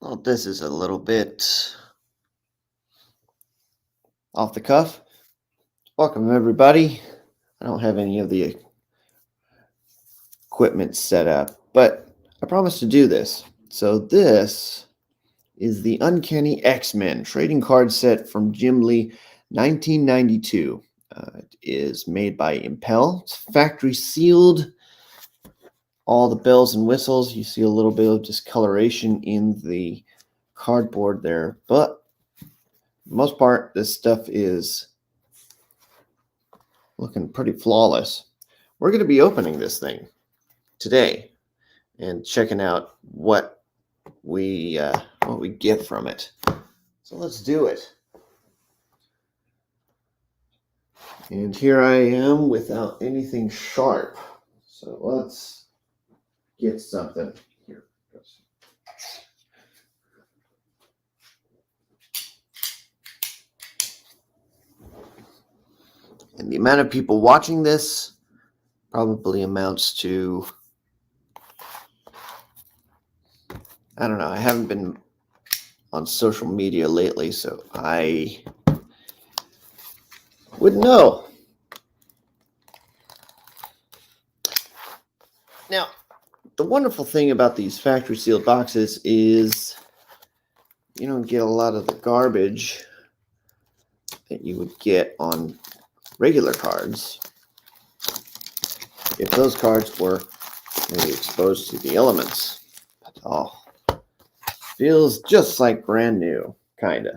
Well, this is a little bit off the cuff. Welcome, everybody. I don't have any of the equipment set up, but I promised to do this. So this is the Uncanny X-Men trading card set from Jim Lee, 1992. It is made by Impel. It's factory sealed. All the bells and whistles. You see a little bit of discoloration in the cardboard there, but for the most part, this stuff is looking pretty flawless. We're going to be opening this thing today and checking out what we get from it. So let's do it. And here I am without anything sharp. So let's get something. Here it goes. And the amount of people watching this probably amounts to, I don't know, I haven't been on social media lately, so I wouldn't know. Now, the wonderful thing about these factory sealed boxes is you don't get a lot of the garbage that you would get on regular cards if those cards were maybe exposed to the elements. But, oh, feels just like brand new, kind of.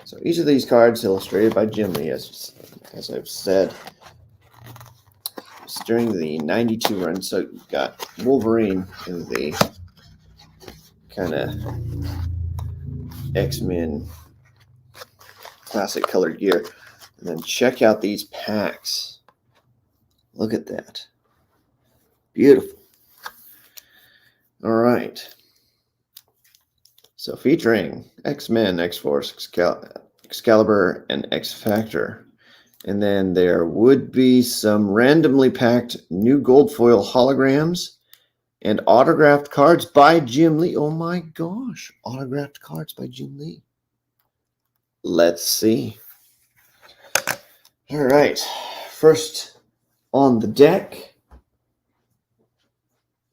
So each of these cards illustrated by Jim Lee, as I've said, it's during the 92 run. So you've got Wolverine in the kind of X-Men classic colored gear. And then check out these packs. Look at that. Beautiful. All right. So featuring X-Men, X-Force, Excalibur, and X-Factor. And then there would be some randomly packed new gold foil holograms and autographed cards by Jim Lee. Oh my gosh. Autographed cards by Jim Lee. Let's see. All right. First on the deck.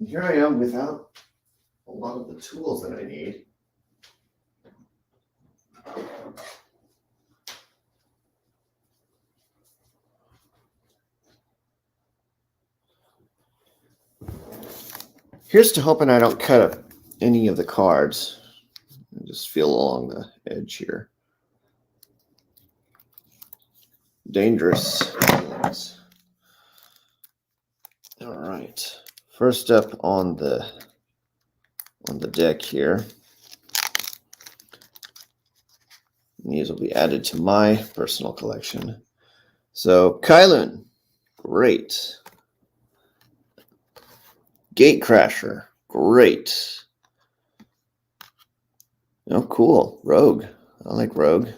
Here I am without a lot of the tools that I need. Here's to hoping I don't cut up any of the cards. I just feel along the edge here. Dangerous feelings. All right. First up on the deck here. These will be added to my personal collection. So Kylun, great. Gatecrasher, great. Oh, cool. Rogue. I like Rogue.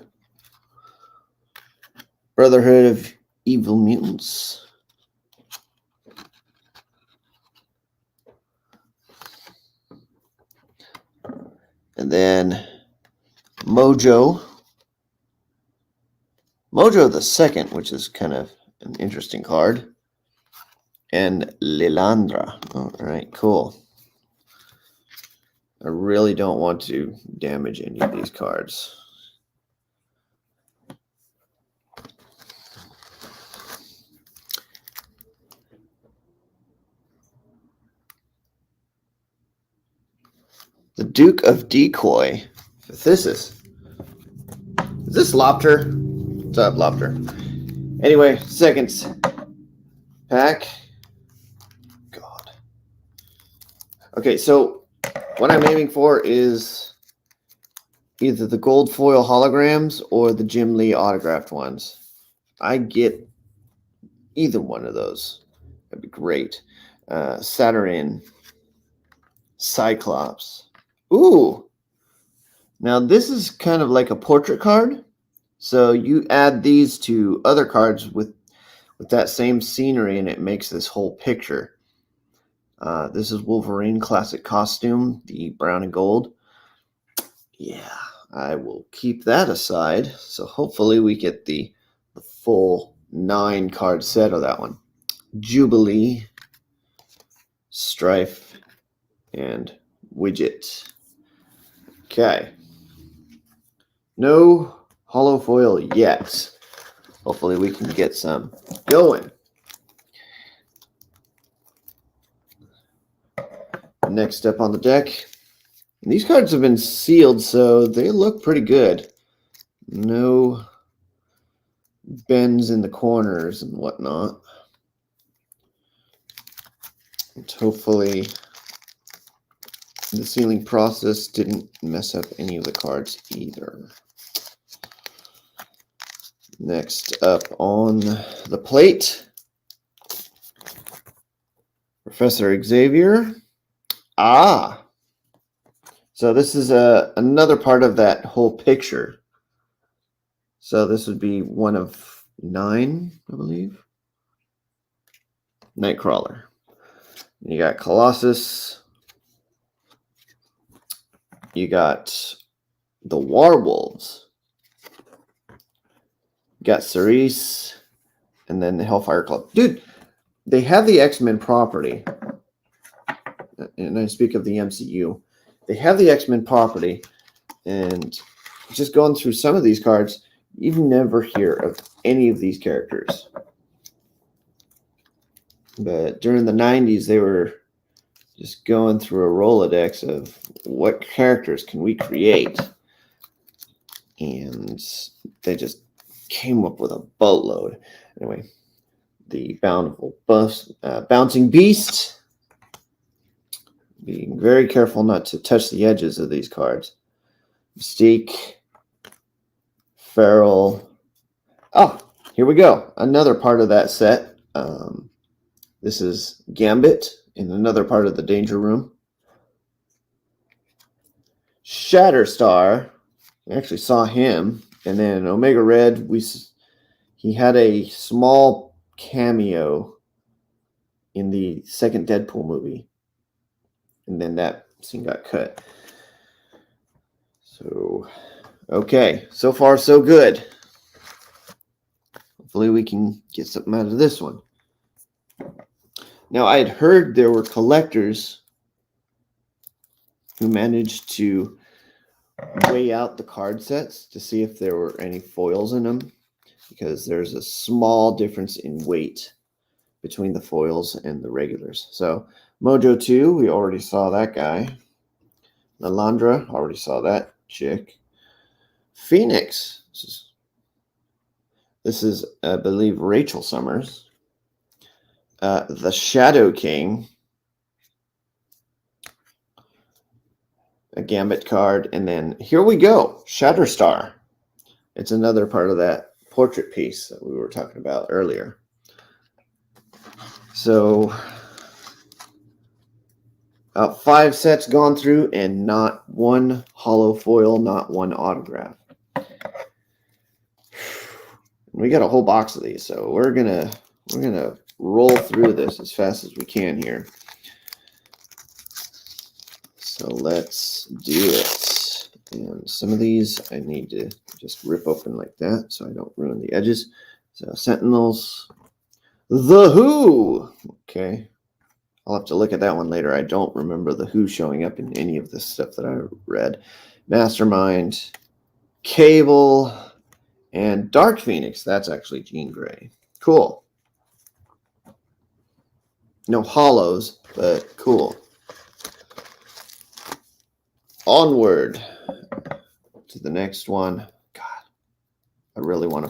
Brotherhood of Evil Mutants. And then Mojo. Mojo the Second, which is kind of an interesting card. And Lilandra. All right, cool. I really don't want to damage any of these cards. The Duke of Decoy. Is this Lobter? What's up, Lobter? Anyway, seconds pack. God. Okay, so what I'm aiming for is either the gold foil holograms or the Jim Lee autographed ones. I get either one of those. That'd be great. Saturn, Cyclops. Ooh. Now this is kind of like a portrait card. So you add these to other cards with that same scenery and it makes this whole picture. This is Wolverine classic costume, the brown and gold. Yeah, I will keep that aside. So hopefully we get the full 9 card set of that one. Jubilee, Strife, and Widget. Okay. No holo foil yet. Hopefully we can get some going. Next up on the deck. And these cards have been sealed, so they look pretty good. No bends in the corners and whatnot. And hopefully the sealing process didn't mess up any of the cards either. Next up on the plate, Professor Xavier. So this is another part of that whole picture. So this would be one of 9, I believe. Nightcrawler. You got Colossus. You got the Warwolves. You got Cerise. And then the Hellfire Club. Dude, they have the X-Men property. And I speak of the MCU. They have the X-Men property. And just going through some of these cards, you never hear of any of these characters. But during the 90s, they were just going through a Rolodex of what characters can we create. And they just came up with a boatload. Anyway, the Bountiful Bouncing Beast. Being very careful not to touch the edges of these cards. Mystique. Feral. Oh, here we go. Another part of that set. This is Gambit in another part of the Danger Room. Shatterstar. We actually saw him. And then Omega Red, he had a small cameo in the second Deadpool movie. And then that scene got cut. So, okay. So far, so good. Hopefully we can get something out of this one. Now, I had heard there were collectors who managed to weigh out the card sets to see if there were any foils in them, because there's a small difference in weight between the foils and the regulars. So, Mojo 2, we already saw that guy. Lalandra, already saw that chick. Phoenix. This is I believe, Rachel Summers. The Shadow King. A Gambit card. And then here we go. Shatterstar. It's another part of that portrait piece that we were talking about earlier. So, about 5 sets gone through and not one holo foil, not one autograph. We got a whole box of these, so we're gonna roll through this as fast as we can here. So let's do it. And some of these I need to just rip open like that so I don't ruin the edges. So Sentinels. The Who. Okay. I'll have to look at that one later. I don't remember the Who showing up in any of this stuff that I read. Mastermind. Cable. And Dark Phoenix. That's actually Jean Grey. Cool. No hollows, but cool. Onward to the next one. God, I really want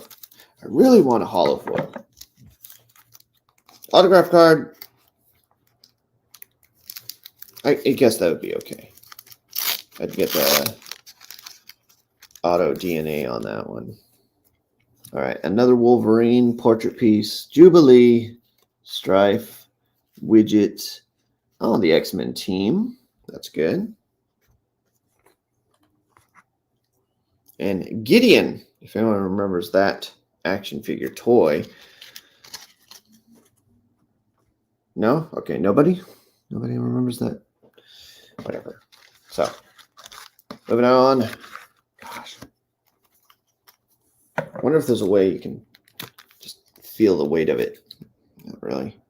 a holo foil. Autograph card. I guess that would be okay. I'd get the auto DNA on that one. All right, another Wolverine portrait piece. Jubilee, Strife, Widget. Oh, the X-Men team. That's good. And Gideon, if anyone remembers that action figure toy. No? Okay, nobody? Nobody remembers that? Whatever. So, moving on. Gosh. I wonder if there's a way you can just feel the weight of it. Not really.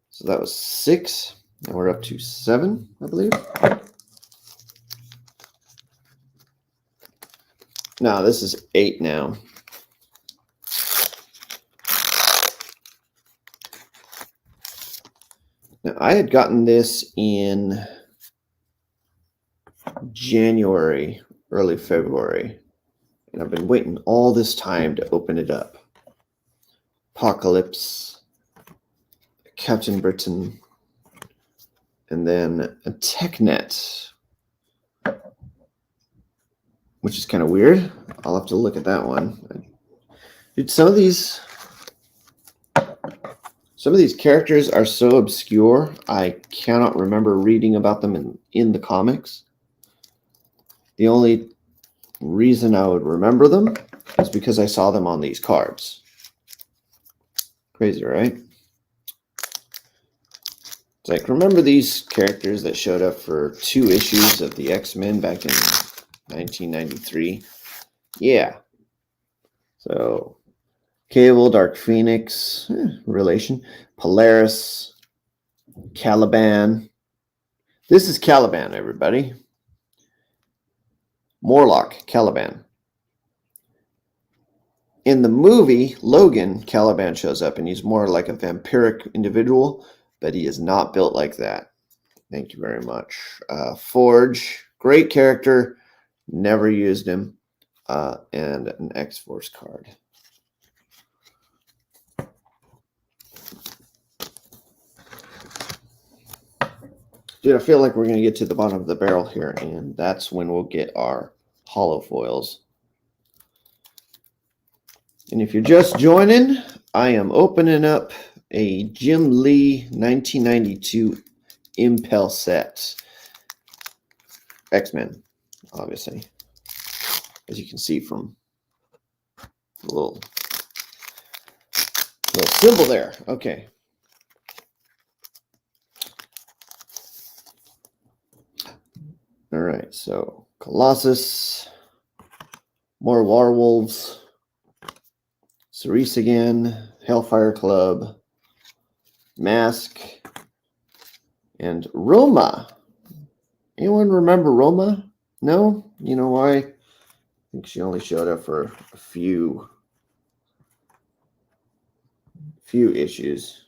So that was 6. Now we're up to 7, I believe. No, this is 8 now. Now, I had gotten this in January, early February, and I've been waiting all this time to open it up. Apocalypse, Captain Britain, and then a TechNet, which is kind of weird. I'll have to look at that one. Dude, some of these characters are so obscure, I cannot remember reading about them in the comics. The only reason I would remember them is because I saw them on these cards. Crazy, right? It's like, remember these characters that showed up for 2 issues of the X-Men back in 1993? Yeah. So, Cable, Dark Phoenix, relation, Polaris, Caliban. This is Caliban, everybody. Morlock, Caliban. In the movie, Logan, Caliban shows up, and he's more like a vampiric individual, but he is not built like that. Thank you very much. Forge, great character, never used him, and an X-Force card. Dude, I feel like we're going to get to the bottom of the barrel here, and that's when we'll get our holo foils. And if you're just joining, I am opening up a Jim Lee 1992 Impel set. X-Men, obviously. As you can see from the little symbol there. Okay. All right, so Colossus, more Werewolves, Cerise again, Hellfire Club, Mask, and Roma. Anyone remember Roma? No? You know why? I think she only showed up for a few issues.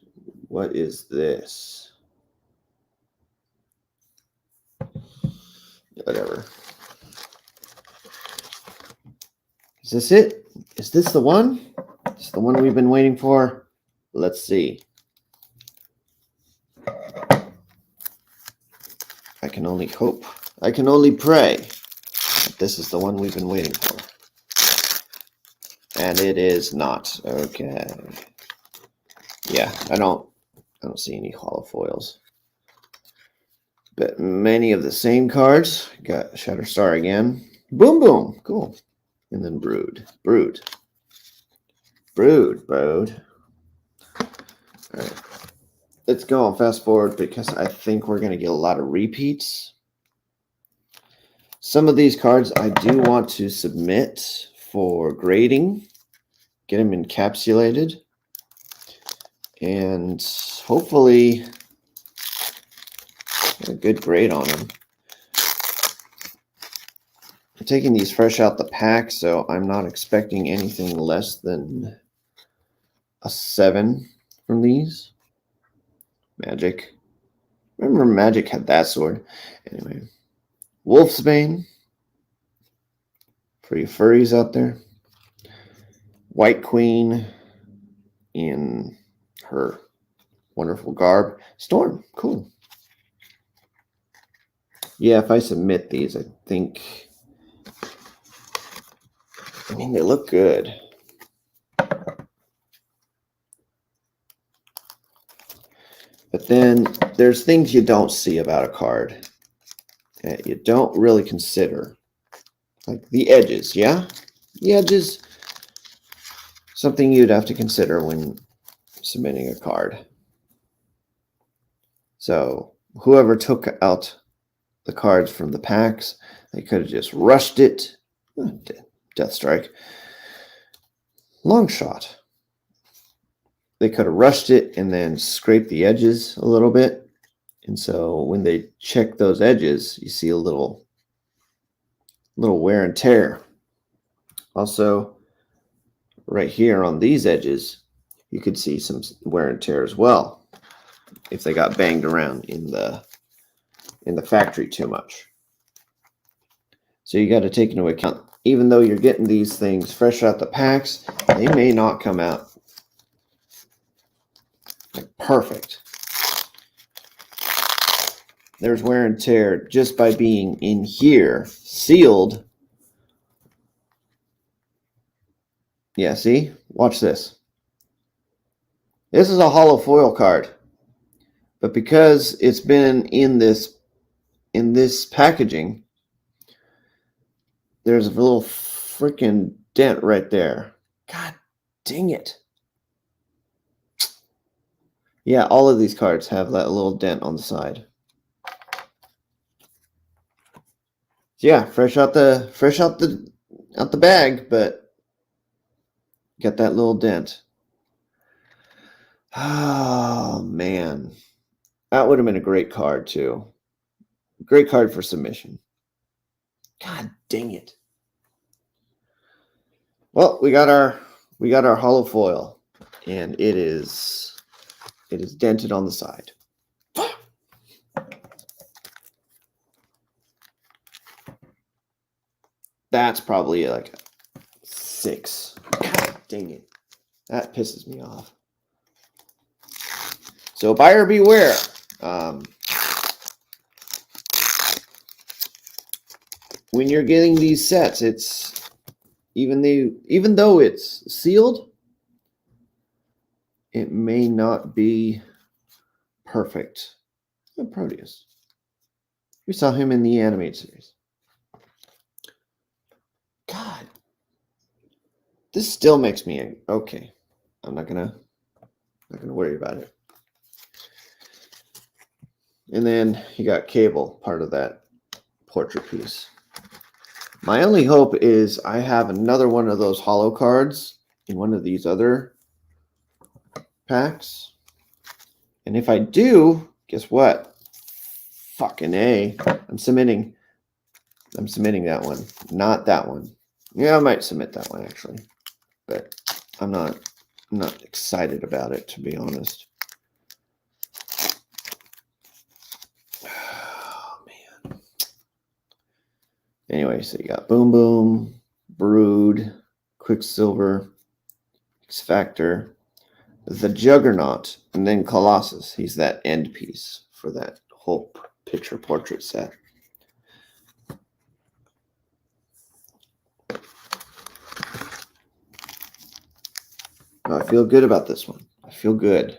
What is this? Whatever. Is this it? Is this the one? Is this the one we've been waiting for? Let's see. I can only hope. I can only pray that this is the one we've been waiting for. And it is not. Okay. Yeah, I don't see any holo foils. But many of the same cards. Got Shatterstar again. Boom Boom. Cool. And then Brood. All right. Let's go on fast forward because I think we're going to get a lot of repeats. Some of these cards I do want to submit for grading. Get them encapsulated. And hopefully get a good grade on them. I'm taking these fresh out the pack, so I'm not expecting anything less than a 7 from these. Magic. Remember Magic had that sword. Anyway. Wolfsbane. For you furries out there. White Queen in her wonderful garb. Storm. Cool. Yeah, if I submit these, I mean, they look good. But then there's things you don't see about a card that you don't really consider. Like the edges, yeah? The edges, something you'd have to consider when submitting a card. So whoever took out the cards from the packs, they could have just rushed it. Death Strike. Long shot. They could have rushed it and then scraped the edges a little bit. And so when they check those edges, you see a little wear and tear. Also, right here on these edges, you could see some wear and tear as well if they got banged around in the factory too much. So you got to take into account, even though you're getting these things fresh out the packs, they may not come out like perfect. There's wear and tear just by being in here, sealed. Yeah, see? Watch this. This is a hollow foil card. But because it's been in this packaging, there's a little freaking dent right there. God dang it. Yeah, all of these cards have that little dent on the side. Yeah, fresh out the bag, but got that little dent. Oh man. That would have been a great card too. Great card for submission. God dang it. Well, we got our hollow foil, and it is dented on the side. That's probably like a 6. God dang it. That pisses me off. So buyer beware. When you're getting these sets, it's even though it's sealed, it may not be perfect. Proteus. We saw him in the animated series. God, this still makes me angry. Okay, I'm not gonna worry about it. And then you got Cable, part of that portrait piece. My only hope is I have another one of those hollow cards in one of these other packs. And if I do, guess what? Fucking A. I'm submitting that one, not that one. Yeah, I might submit that one actually. But I'm not excited about it, to be honest. Oh man. Anyway, so you got Boom Boom, Brood, Quicksilver, X Factor, the Juggernaut, and then Colossus. He's that end piece for that whole picture portrait set. Oh, I feel good about this one. I feel good.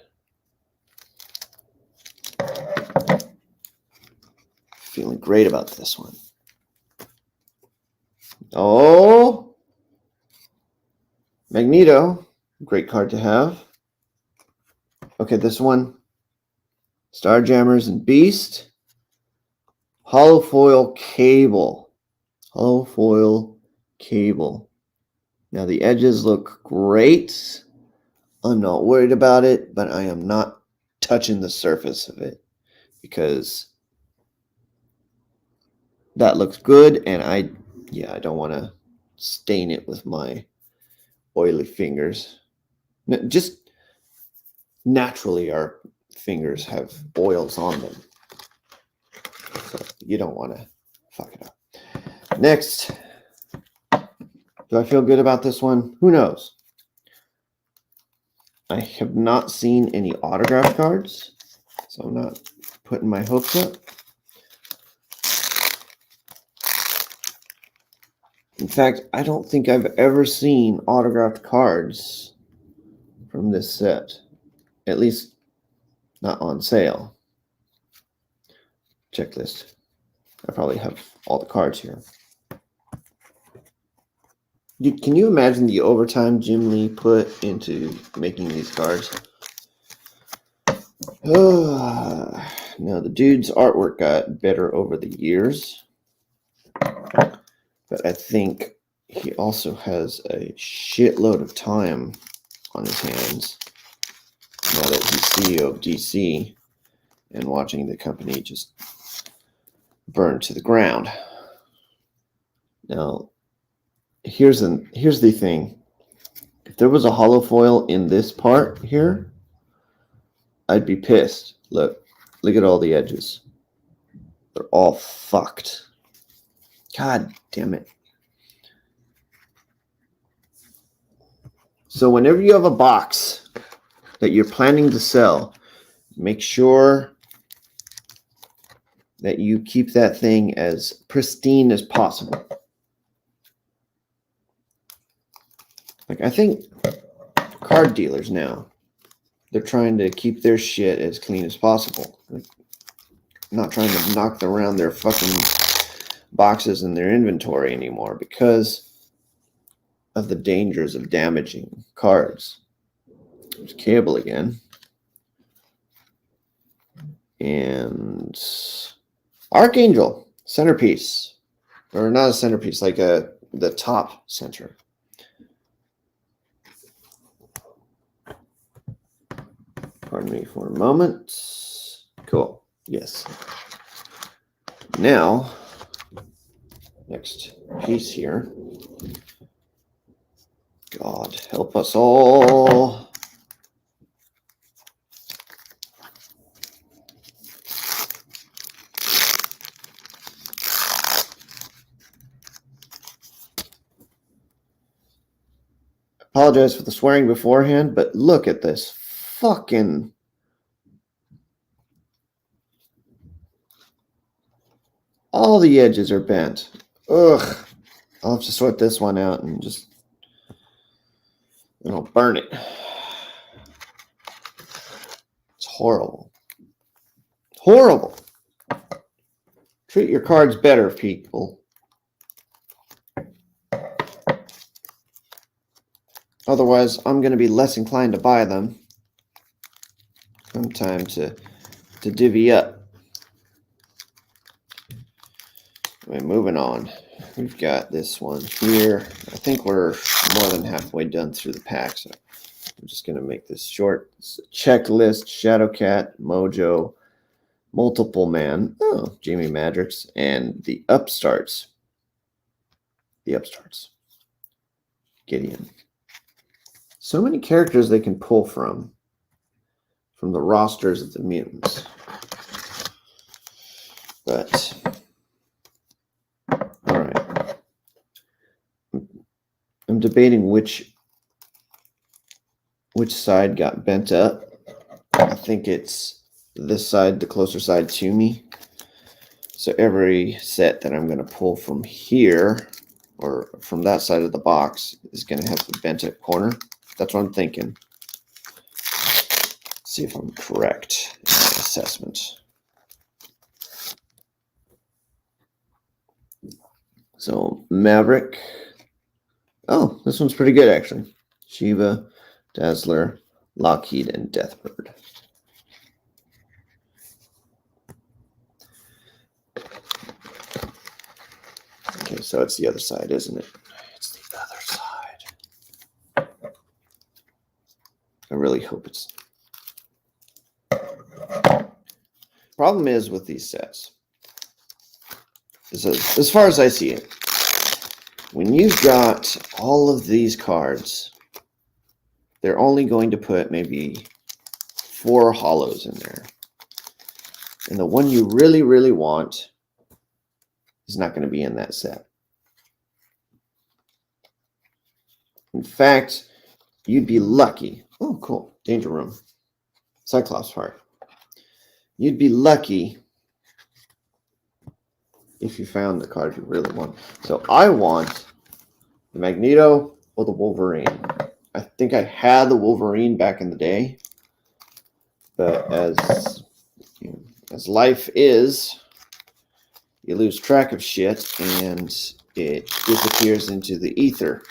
Feeling great about this one. Oh, Magneto. Great card to have. Okay, this one. Starjammers and Beast. Hollow foil Cable. Hollow foil Cable. Now the edges look great. I'm not worried about it, but I am not touching the surface of it because that looks good, and I don't want to stain it with my oily fingers. Just naturally, our fingers have oils on them, so you don't want to fuck it up. Next, do I feel good about this one? Who knows? I have not seen any autograph cards, so I'm not putting my hopes up. In fact, I don't think I've ever seen autographed cards from this set, at least not on sale. Checklist. I probably have all the cards here. Can you imagine the overtime Jim Lee put into making these cards? Now, the dude's artwork got better over the years, but I think he also has a shitload of time on his hands now that he's CEO of DC and watching the company just burn to the ground. Now, here's the thing. If there was a hollow foil in this part here, I'd be pissed. Look at all the edges. They're all fucked. God damn it. So whenever you have a box that you're planning to sell, make sure that you keep that thing as pristine as possible. Like, I think card dealers now, they're trying to keep their shit as clean as possible. Like, not trying to knock around their fucking boxes in their inventory anymore because of the dangers of damaging cards. There's cable again. And Archangel, centerpiece. Or not a centerpiece, like the top center. Pardon me for a moment. Cool. Yes. Now, next piece here. God help us all. Apologize for the swearing beforehand, but look at this fucking... All the edges are bent. Ugh. I'll have to sort this one out and just... I'll burn it. It's horrible. Horrible. Treat your cards better, people. Otherwise, I'm going to be less inclined to buy them. Come time to divvy up. Anyway, moving on. We've got this one here. I think we're more than halfway done through the pack, so I'm just going to make this short. It's a checklist, Shadowcat, Mojo, Multiple Man, Jamie Madrox, and the Upstarts. Gideon. So many characters they can pull from the rosters of the mutants. But, all right. I'm debating which side got bent up. I think it's this side, the closer side to me. So every set that I'm going to pull from here or from that side of the box is going to have the bent up corner. That's what I'm thinking. Let's see if I'm correct in my assessment. So Maverick. Oh, this one's pretty good, actually. Shiva, Dazzler, Lockheed, and Deathbird. Okay, so it's the other side, isn't it? It's the other side. I really hope it's... Problem is with these sets, is as far as I see it, when you've got all of these cards, they're only going to put maybe 4 hollows in there. And the one you really, really want is not going to be in that set. In fact, you'd be lucky. Oh, cool. Danger Room. Cyclops heart. You'd be lucky if you found the card you really want. So I want the Magneto or the Wolverine. I think I had the Wolverine back in the day, but as life is, you lose track of shit and it disappears into the ether.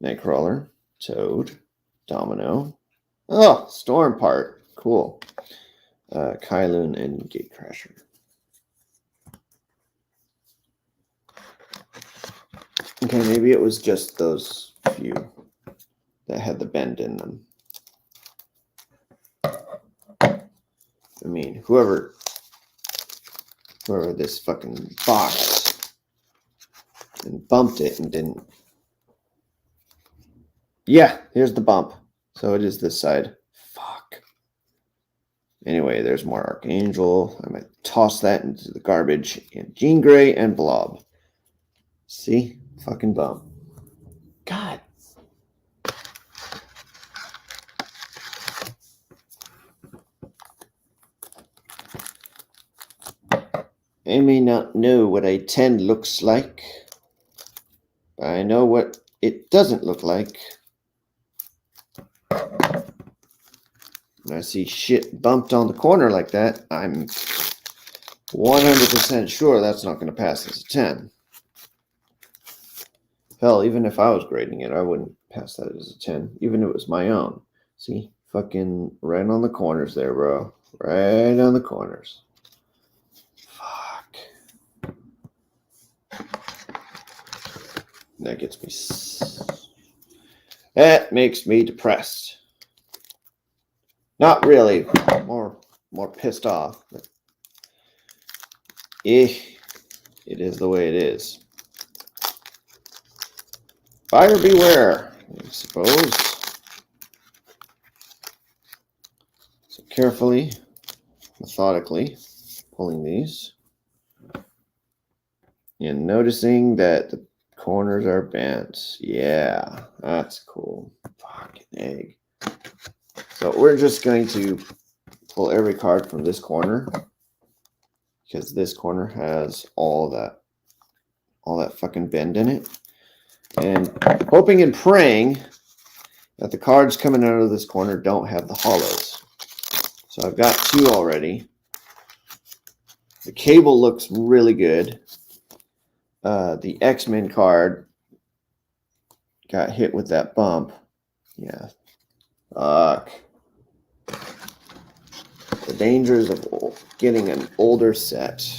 Nightcrawler, Toad, Domino. Oh, Storm part. Cool. Kylun and Gatecrasher. Okay, maybe it was just those few that had the bend in them. I mean, whoever this fucking box and bumped it and didn't. Yeah, here's the bump. So it is this side. Fuck. Anyway, there's more Archangel. I might toss that into the garbage. And Jean Grey and Blob. See? Fucking bump. God. I may not know what a 10 looks like, but I know what it doesn't look like. When I see shit bumped on the corner like that, I'm 100% sure that's not going to pass as a 10. Hell, even if I was grading it, I wouldn't pass that as a 10, even if it was my own. See? Fucking right on the corners there, bro. Right on the corners. Fuck. That gets me... That makes me depressed. Not really. More pissed off. But it is the way it is. Buyer beware, I suppose. So carefully, methodically, pulling these. And noticing that the corners are bent. Yeah, that's cool. Fucking egg. So we're just going to pull every card from this corner, because this corner has all that fucking bend in it. And hoping and praying that the cards coming out of this corner don't have the hollows. So I've got 2 already. The cable looks really good. The X-Men card got hit with that bump. Yeah. Fuck. The dangers of getting an older set.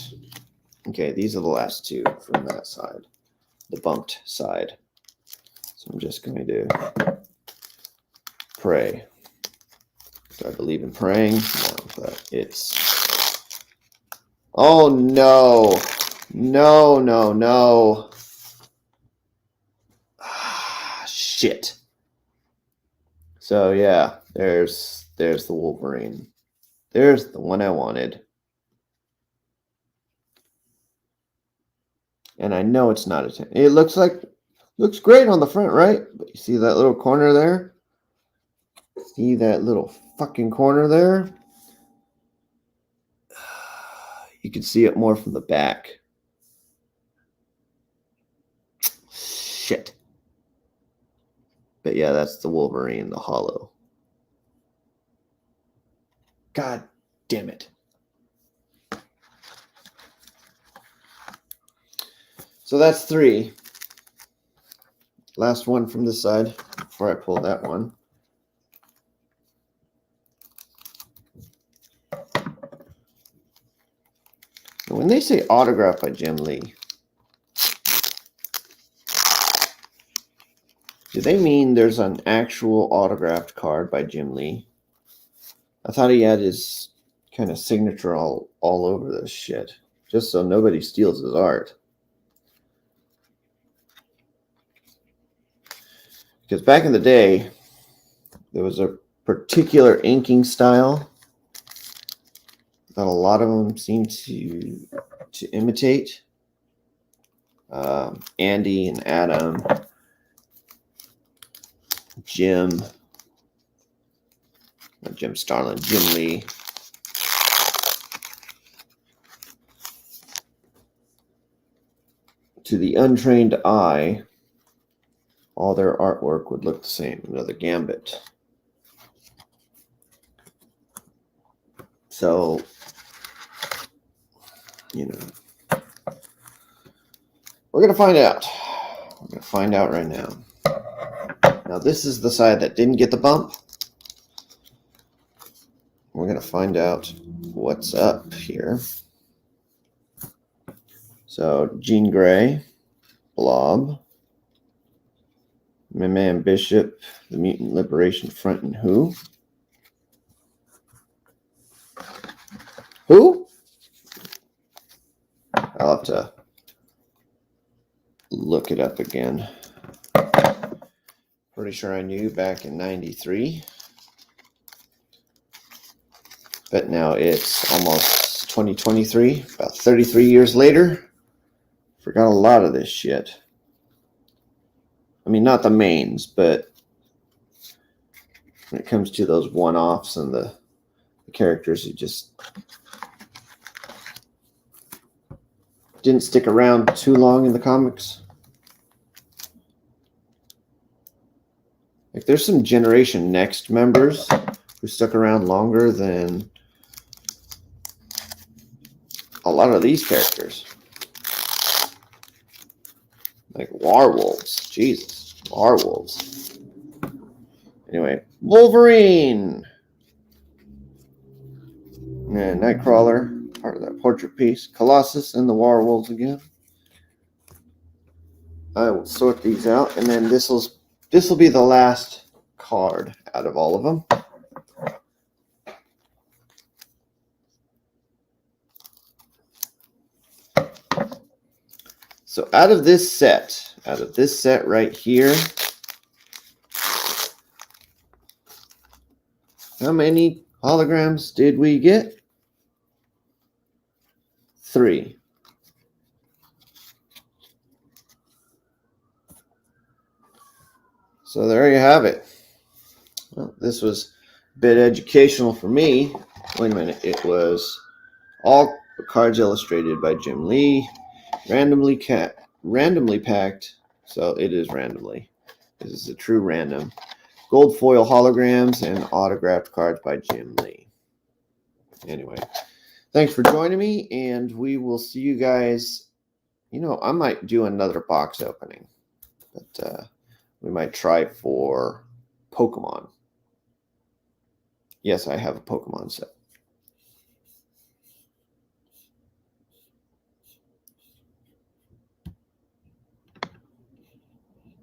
Okay, these are the last 2 from that side. The bumped side. So I'm just going to pray. Do I believe in praying? No, but it's... Oh, no. No, no, no. Ah, shit. So, yeah, there's the Wolverine. There's the one I wanted. And I know it's not a 10. It looks great on the front, right? But you see that little corner there? See that little fucking corner there? You can see it more from the back. Shit. But yeah, that's the Wolverine, the hollow. God damn it. So that's 3. Last one from this side before I pull that one. And when they say autograph by Jim Lee, do they mean there's an actual autographed card by Jim Lee? I thought he had his kind of signature all over this shit, just so nobody steals his art. Because back in the day, there was a particular inking style that a lot of them seem to imitate. Andy and Adam, Jim Starlin, Jim Lee. To the untrained eye, all their artwork would look the same. Another Gambit. So, you know, we're going to find out. We're going to find out right now. Now, this is the side that didn't get the bump. We're going to find out what's up here. So, Jean Grey, Blob, my man Bishop, the Mutant Liberation Front, and who? Who? I'll have to look it up again. Pretty sure I knew back in 93. But now it's almost 2023, about 33 years later. Forgot a lot of this shit. I mean, not the mains, but when it comes to those one-offs and the characters who just didn't stick around too long in the comics. Like, there's some Generation Next members who stuck around longer than a lot of these characters. Like Warwolves. Jesus. Warwolves. Anyway, Wolverine. Yeah, Nightcrawler, part of that portrait piece. Colossus and the Warwolves again. I will sort these out, and then this will be the last card out of all of them. So out of this set right here, how many holograms did we get? 3. So there you have it. Well, this was a bit educational for me. Wait a minute. It was all cards illustrated by Jim Lee, randomly packed. So it is randomly. This is a true random. Gold foil holograms and autographed cards by Jim Lee. Anyway, thanks for joining me, and we will see you guys. You know, I might do another box opening, but we might try for Pokemon. Yes, I have a Pokemon set.